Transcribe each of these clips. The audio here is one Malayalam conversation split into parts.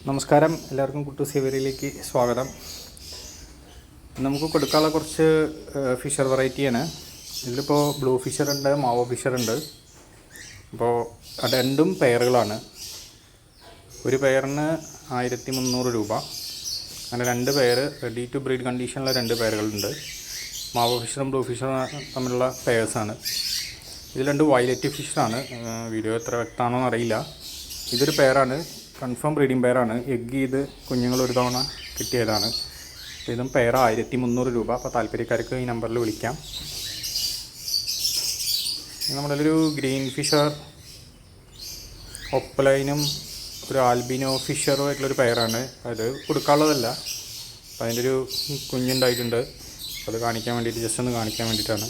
നമസ്കാരം, എല്ലാവർക്കും കുട്ടൂസ് സേവരിയിലേക്ക് സ്വാഗതം. നമുക്ക് കൊടുക്കാനുള്ള കുറച്ച് ഫിഷർ വെറൈറ്റിയാണ്. ഇതിലിപ്പോൾ ബ്ലൂ ഫിഷറുണ്ട്, മാവോ ഫിഷറുണ്ട്. അപ്പോൾ അത് രണ്ടും പെയറുകളാണ്. ഒരു പെയറിന് 1300 രൂപ. അങ്ങനെ രണ്ട് പെയർ റെഡി ടു ബ്രീഡ് കണ്ടീഷനിലുള്ള രണ്ട് പെയറുകളുണ്ട്. മാവോ ഫിഷറും ബ്ലൂ ഫിഷറും തമ്മിലുള്ള പെയർസാണ്. ഇത് രണ്ട് വയലറ്റ് ഫിഷറാണ്. വീഡിയോ എത്ര വ്യക്തമാണോ എന്നറിയില്ല. ഇതൊരു പെയറാണ്, കൺഫേം ബ്രീഡിംഗ് പെയറാണ്. എഗ് ചെയ്ത് കുഞ്ഞുങ്ങൾ ഒരു തവണ കിട്ടിയതാണ്. ഇതും പെയർ 1300 രൂപ. അപ്പോൾ താല്പര്യക്കാർക്ക് ഈ നമ്പറിൽ വിളിക്കാം. നമ്മളൊരു ഗ്രീൻ ഫിഷർ ഒപ്പലൈനും ഒരു ആൽബിനോ ഫിഷറും ആയിട്ടുള്ളൊരു പെയറാണ്. അത് കൊടുക്കാനുള്ളതല്ല, അപ്പോൾ അതിൻ്റെ ഒരു കുഞ്ഞുണ്ടായിട്ടുണ്ട്. അത് കാണിക്കാൻ വേണ്ടിയിട്ട്, ജസ്റ്റ് ഒന്ന് കാണിക്കാൻ വേണ്ടിയിട്ടാണ്.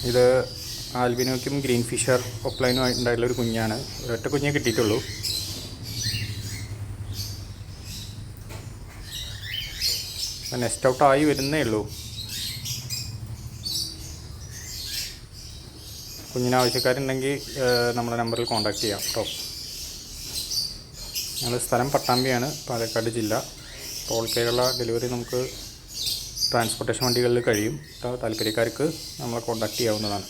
ഇത് ആൽബിനോയ്ക്കും ഗ്രീൻ ഫിഷർ ഒപ്ലൈനും ഉണ്ടായിട്ടുള്ളൊരു കുഞ്ഞാണ്. ഒരൊറ്റ കുഞ്ഞേ കിട്ടിയിട്ടുള്ളൂ. നെസ്റ്റ് ഔട്ടായി വരുന്നേ ഉള്ളൂ. കുഞ്ഞിന് ആവശ്യക്കാരുണ്ടെങ്കിൽ നമ്മുടെ നമ്പറിൽ കോൺടാക്റ്റ് ചെയ്യാം കേട്ടോ. ഞങ്ങൾ സ്ഥലം പട്ടാമ്പിയാണ്, പാലക്കാട് ജില്ല. ഓൾ കേരള ഡെലിവറി നമുക്ക് ട്രാൻസ്പോർട്ടേഷൻ വണ്ടികളിൽ കഴിയും. താല്പര്യക്കാർക്ക് നമ്മളെ കോൺടാക്റ്റ് ചെയ്യാവുന്നതാണ്.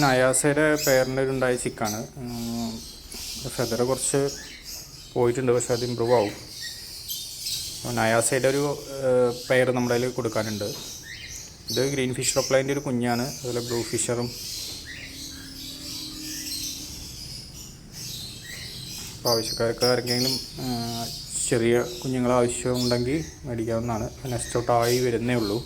നയാസയുടെ പെയറിൻ്റെ ഒരു ഉണ്ടായ ചിക്കാണ്. ഫെദർ കുറച്ച് പോയിട്ടുണ്ട്, പക്ഷെ അത് ഇമ്പ്രൂവ് ആവും. നയാസയുടെ ഒരു പെയർ നമ്മുടെ കയ്യിൽ കൊടുക്കാനുണ്ട്. ഇത് ഗ്രീൻ ഫിഷർ ഒപ്ലൈൻ്റെ ഒരു കുഞ്ഞാണ്. അതുപോലെ ബ്ലൂ ഫിഷറും. അപ്പോൾ ആവശ്യക്കാർക്ക് ആർക്കെങ്കിലും ചെറിയ കുഞ്ഞുങ്ങൾ ആവശ്യമുണ്ടെങ്കിൽ മേടിക്കാവുന്നതാണ്. നെസ്റ്റ് ഔട്ട് ആയി വരുന്നേ ഉള്ളൂ.